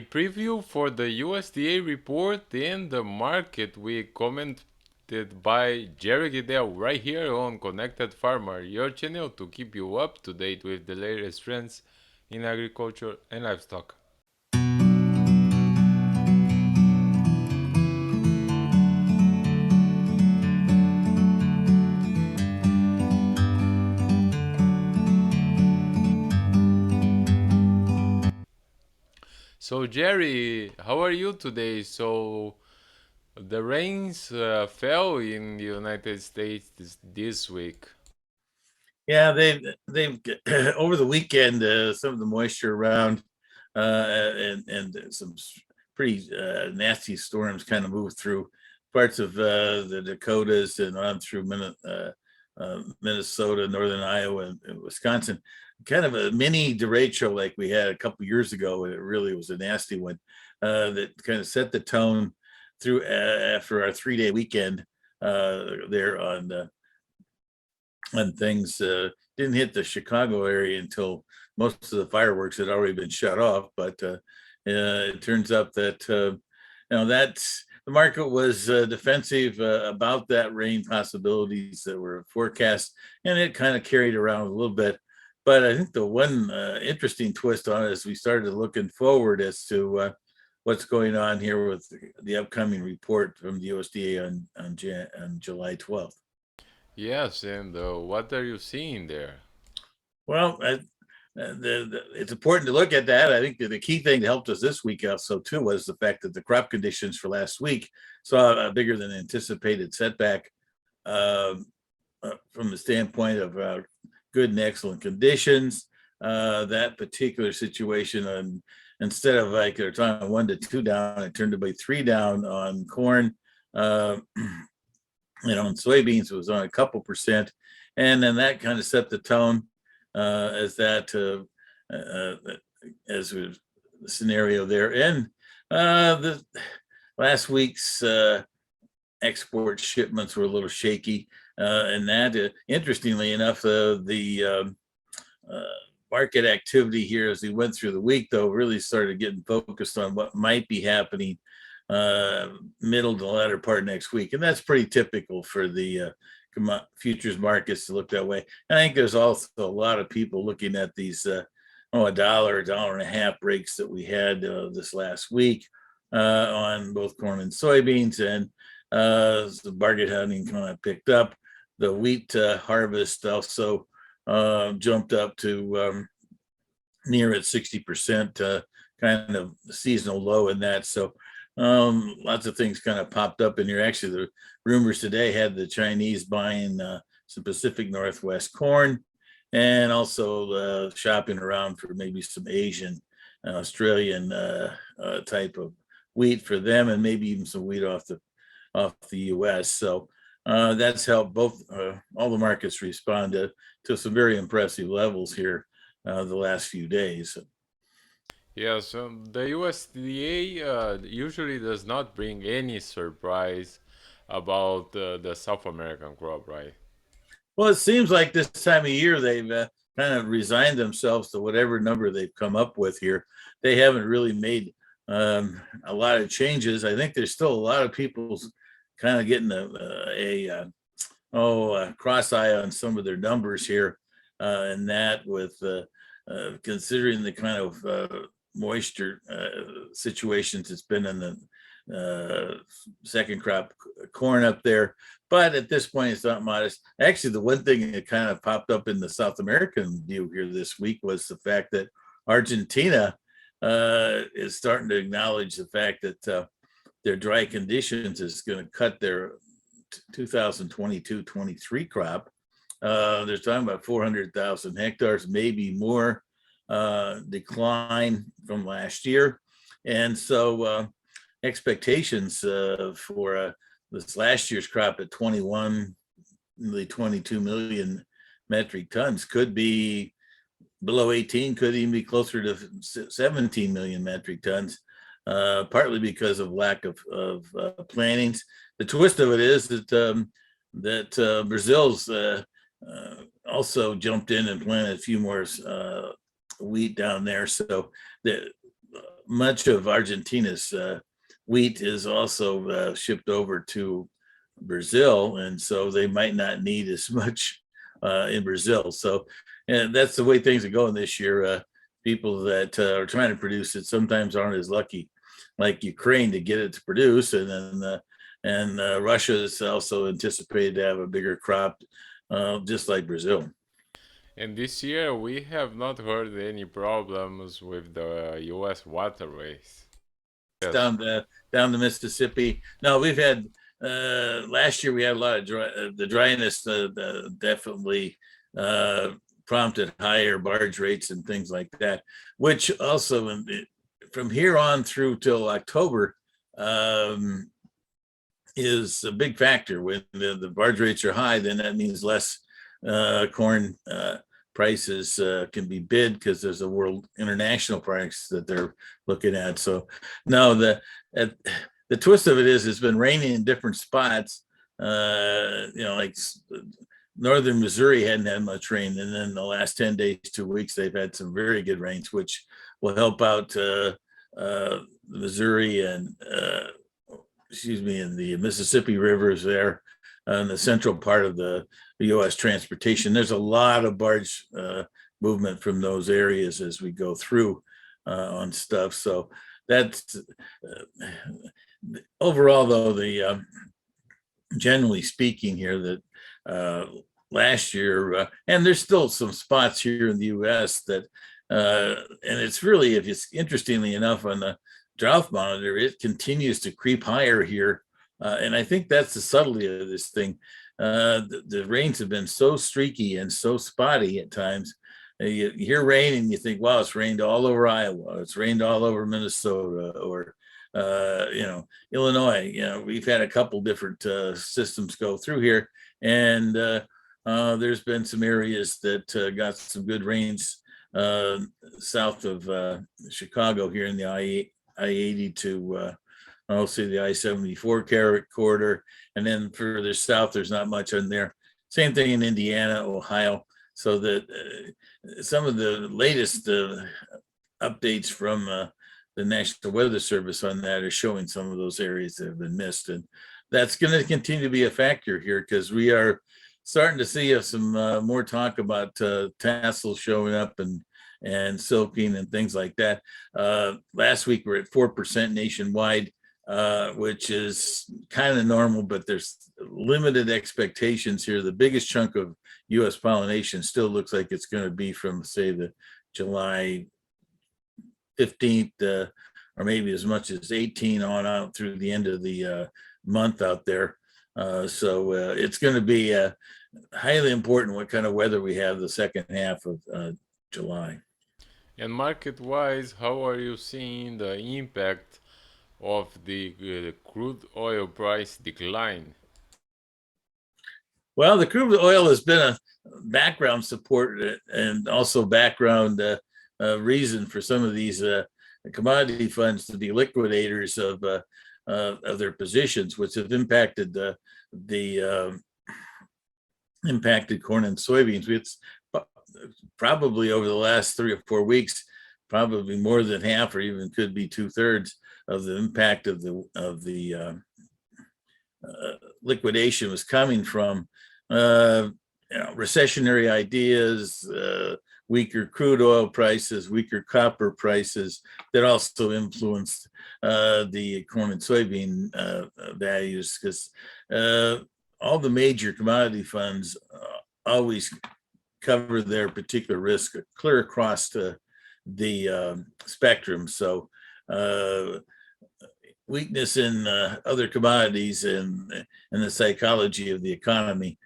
Preview for the USDA report in the market. We commented by Jerry Gidel right here on Connected Farmer, your channel to keep you up to date with the latest trends in agriculture and livestock. So Jerry, how are you today? So the rains fell in the United States this week. Yeah, they've over the weekend some of the moisture around and some pretty nasty storms kind of moved through parts of the Dakotas and on through Minnesota, northern Iowa, and Wisconsin. Kind of a mini derecho like we had a couple years ago, and it really was a nasty one that kind of set the tone through after our 3-day weekend there on things. Didn't hit the Chicago area until most of the fireworks had already been shut off. But it turns out that that's the market was defensive about that rain possibilities that were forecast, and it kind of carried around a little bit. But I think the one interesting twist on it is we started looking forward as to what's going on here with the upcoming report from the USDA on July 12th. Yes, and what are you seeing there? Well, it's important to look at that. I think the key thing that helped us this week also too was the fact that the crop conditions for last week saw a bigger than anticipated setback uh, from the standpoint of good and excellent conditions. That particular situation, on instead of like they're talking 1 to 2 down, it turned to be 3 down on corn. Uh, on soybeans, it was on a couple percent, and then that kind of set the tone as that as was the scenario there. And the last week's export shipments were a little shaky, and that interestingly enough, the market activity here as we went through the week, though, really started getting focused on what might be happening middle to the latter part next week. And that's pretty typical for the futures markets to look that way. And I think there's also a lot of people looking at these $1, $1.50 breaks that we had this last week on both corn and soybeans. And the market hunting kind of picked up. The wheat harvest also jumped up to near at 60%, kind of seasonal low in that. So lots of things kind of popped up in here. Actually, the rumors today had the Chinese buying some Pacific Northwest corn, and also shopping around for maybe some Asian, Australian type of wheat for them, and maybe even some wheat off the U.S. So that's helped both all the markets respond to some very impressive levels here the last few days. Yes, the USDA usually does not bring any surprise about the South American crop, right? Well, it seems like this time of year they've kind of resigned themselves to whatever number they've come up with here. They haven't really made a lot of changes. I think there's still a lot of people kind of getting a cross eye on some of their numbers here, and that with considering the kind of moisture situations it's been in the second crop corn up there. But at this point, it's not modest. Actually, the one thing that kind of popped up in the South American view here this week was the fact that Argentina is starting to acknowledge the fact that their dry conditions is going to cut their 2022-23 crop. They're talking about 400,000 hectares, maybe more decline from last year. And so expectations for this last year's crop at 21, nearly 22 million metric tons could be below 18, could even be closer to 17 million metric tons, partly because of lack of plantings. The twist of it is that Brazil's also jumped in and planted a few more wheat down there. So the much of Argentina's wheat is also shipped over to Brazil, and so they might not need as much in Brazil. So, and that's the way things are going this year. People that are trying to produce it sometimes aren't as lucky, like Ukraine, to get it to produce, and then Russia is also anticipated to have a bigger crop, just like Brazil. And this year we have not heard any problems with the US waterways. Yes. Down the Mississippi. No, we've had last year we had a lot of the dryness definitely prompted higher barge rates and things like that, which also from here on through till October is a big factor. When the barge rates are high, then that means less corn prices can be bid, because there's a world international price that they're looking at. So no, the twist of it is it's been raining in different spots. Like northern Missouri hadn't had much rain, and then the last 10 days, 2 weeks, they've had some very good rains, which will help out Missouri and and the Mississippi rivers there in the central part of the U.S. transportation. There's a lot of barge movement from those areas as we go through on stuff. So that's overall, though, the generally speaking here, that last year, and there's still some spots here in the U.S. that, and it's really, if it's interestingly enough, on the drought monitor, it continues to creep higher here. And I think that's the subtlety of this thing. The rains have been so streaky and so spotty at times. You hear rain and you think, wow, it's rained all over Iowa, it's rained all over Minnesota, or Illinois. We've had a couple different systems go through here, and there's been some areas that got some good rains south of Chicago here in the I-80 to mostly the I-74 corridor, and then further south, there's not much in there. Same thing in Indiana, Ohio. So that some of the latest updates from the National Weather Service on that are showing some of those areas that have been missed, and that's going to continue to be a factor here, because we are starting to see some more talk about tassels showing up and silking and things like that. Last week we're at 4% nationwide, which is kind of normal, but there's limited expectations here. The biggest chunk of U.S. pollination still looks like it's going to be from, say, the July 15th, or maybe as much as 18 on out through the end of the month out there. So it's going to be highly important what kind of weather we have the second half of July. And market-wise, how are you seeing the impact of the crude oil price decline? Well, the crude oil has been a background support and also background reason for some of these commodity funds to be liquidators of their positions, which have impacted impacted corn and soybeans. It's probably over the last 3 or 4 weeks, probably more than half, or even could be 2/3 of the impact of the liquidation was coming from recessionary ideas, weaker crude oil prices, weaker copper prices, that also influenced the corn and soybean values, because all the major commodity funds always cover their particular risk clear across the spectrum. So weakness in other commodities and the psychology of the economy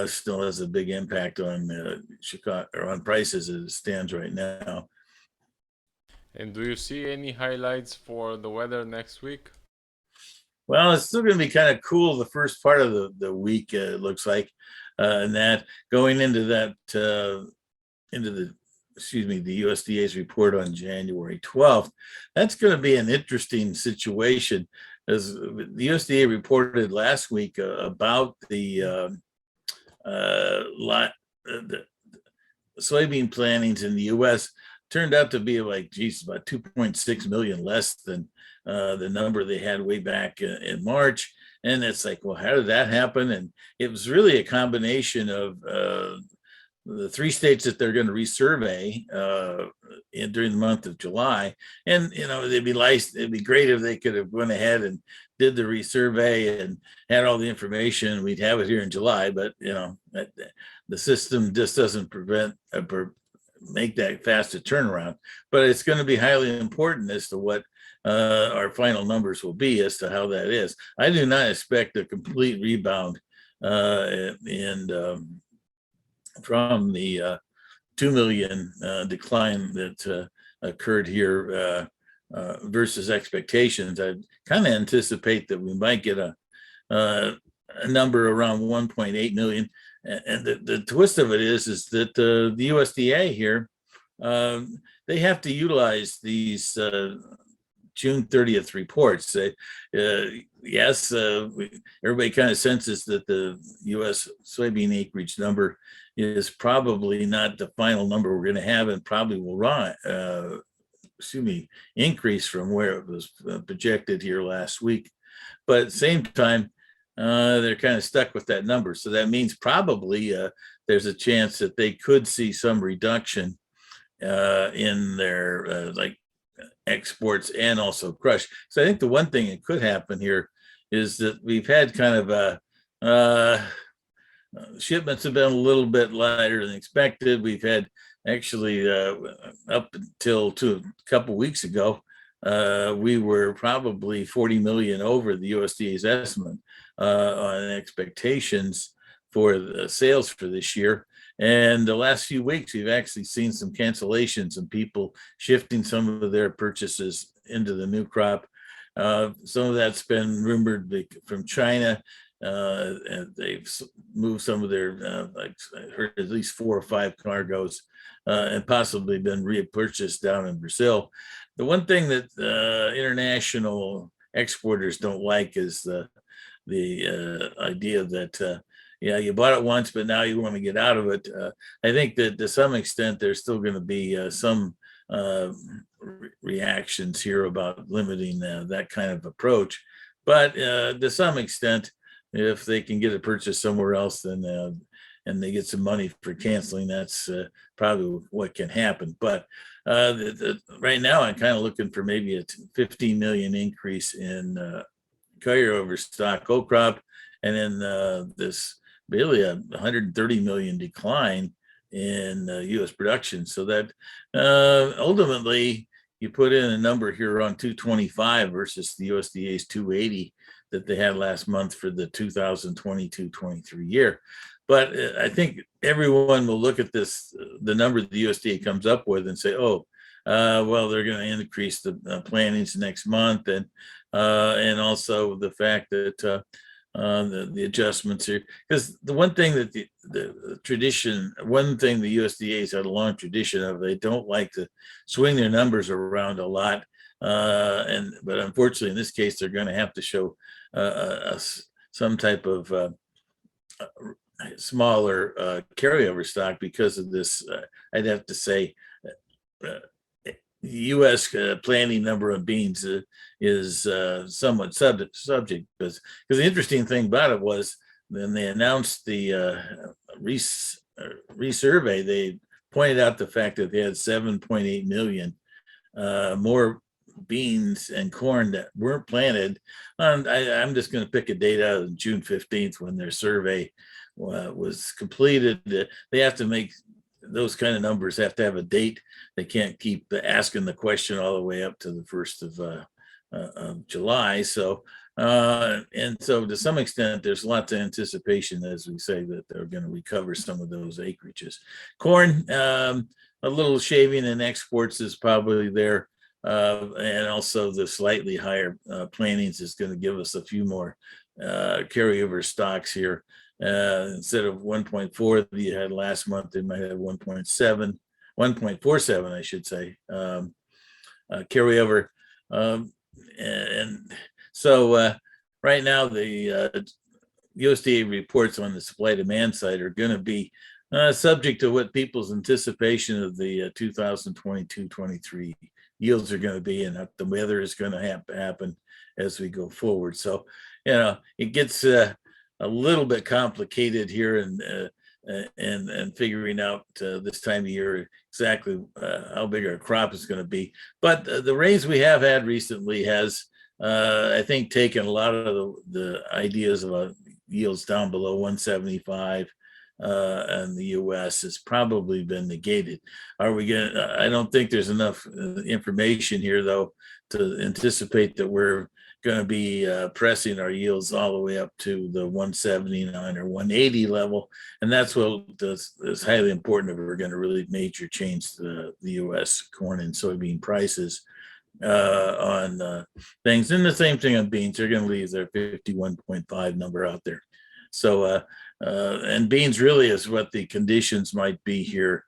still has a big impact on Chicago, or on prices as it stands right now. And do you see any highlights for the weather next week? Well, it's still going to be kind of cool the first part of the week, it looks like, and that going into that the USDA's report on January 12th. That's going to be an interesting situation, as the USDA reported last week about the soybean plantings in the U.S. turned out to be like, geez, about 2.6 million less than the number they had way back in March. And it's like, well, how did that happen? And it was really a combination of the 3 states that they're going to resurvey during the month of July. And, it'd be nice, it'd be great if they could have went ahead and did the resurvey and had all the information. We'd have it here in July, but, the system just doesn't make that fast a turnaround. But it's going to be highly important as to what our final numbers will be as to how that is. I do not expect a complete rebound from the 2 million decline that occurred here versus expectations. I kind of anticipate that we might get a number around 1.8 million. And the twist of it is that the USDA here, they have to utilize these June 30th reports. Yes, everybody kind of senses that the U.S. soybean acreage number is probably not the final number we're going to have, and probably will increase from where it was projected here last week. But at the same time, they're kind of stuck with that number. So that means probably there's a chance that they could see some reduction in their exports and also crush. So I think the one thing that could happen here is that we've had kind of shipments have been a little bit lighter than expected. We've had actually up until a couple weeks ago, we were probably 40 million over the USDA's estimate on expectations for the sales for this year. And the last few weeks, we've actually seen some cancellations and people shifting some of their purchases into the new crop. Some of that's been rumored from China. And they've moved some of their, I heard at least 4 or 5 cargoes and possibly been repurchased down in Brazil. The one thing that international exporters don't like is the idea that you bought it once, but now you want to get out of it. I think that to some extent, there's still going to be some reactions here about limiting that kind of approach. But to some extent, if they can get a purchase somewhere else, then and they get some money for canceling, that's probably what can happen. But right now, I'm kind of looking for maybe a 15 million increase in carryover stock old crop, and then this really a 130 million decline in U.S. production. So that ultimately you put in a number here on 225 versus the USDA's 280 that they had last month for the 2022-23 year. But I think everyone will look at this, the number that the USDA comes up with, and say, oh, well, they're going to increase the plantings next month, and also the fact that the adjustments here, because the one thing that the tradition, one thing the USDA's had a long tradition of, they don't like to swing their numbers around a lot, but unfortunately in this case they're going to have to show some type of smaller carryover stock because of this. I'd have to say U.S. planting number of beans is somewhat subject, because the interesting thing about it was when they announced the resurvey, they pointed out the fact that they had 7.8 million more beans and corn that weren't planted. I'm just going to pick a date out of June 15th when their survey was completed. They have to make those kind of numbers, have to have a date. They can't keep asking the question all the way up to the 1st of July. So and so to some extent, there's lots of anticipation, as we say, that they're going to recover some of those acreages. Corn, a little shaving in exports is probably there. And also the slightly higher plantings is going to give us a few more carryover stocks here. Instead of 1.4 that you had last month, they might have 1.47, I should say, carryover. And so right now, the USDA reports on the supply demand side are going to be Subject to what people's anticipation of the 2022-23 yields are going to be, and the weather is going to happen as we go forward. So, it gets a little bit complicated here, and figuring out this time of year exactly how big our crop is going to be. But the rains we have had recently has, I think, taken a lot of the ideas about yields down below 175. And the U.S. has probably been negated. Are we going to? I don't think there's enough information here, though, to anticipate that we're going to be pressing our yields all the way up to the 179 or 180 level. And that's what is highly important if we're going to really major change the U.S. corn and soybean prices on things. And the same thing on beans. They're going to leave their 51.5 number out there. So, and beans really is what the conditions might be here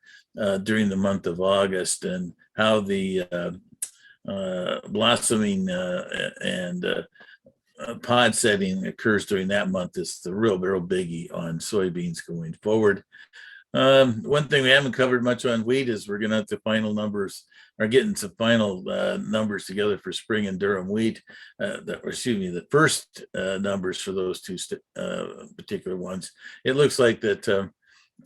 during the month of August, and how the blossoming and pod setting occurs during that month is the real biggie on soybeans going forward. One thing we haven't covered much on wheat is we're going to have the final numbers, are getting some final numbers together for spring and durum wheat. The first numbers for those two particular ones. It looks like that the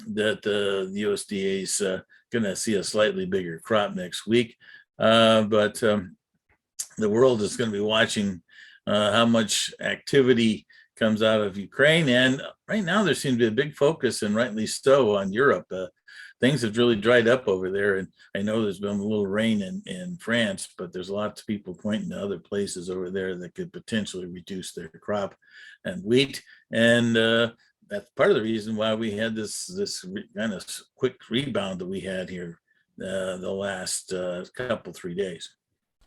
USDA is going to see a slightly bigger crop next week, but the world is going to be watching how much activity comes out of Ukraine. And right now there seems to be a big focus, and rightly so, on Europe. Things have really dried up over there. And I know there's been a little rain in France, but there's lots of people pointing to other places over there that could potentially reduce their crop and wheat. And that's part of the reason why we had this kind of quick rebound that we had here the last couple, 3 days.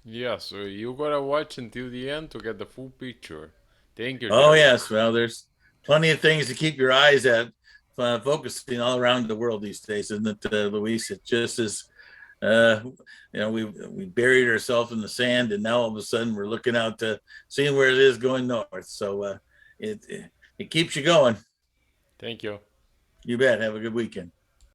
Yeah, so you gotta watch until the end to get the full picture. Thank you, Oh, Jerry. yes. Well, there's plenty of things to keep your eyes at, focusing all around the world these days, isn't it, Luis? It just is, uh, we buried ourselves in the sand, and now all of a sudden we're looking out to seeing where it is going north. So it keeps you going. Thank you. You bet. Have a good weekend.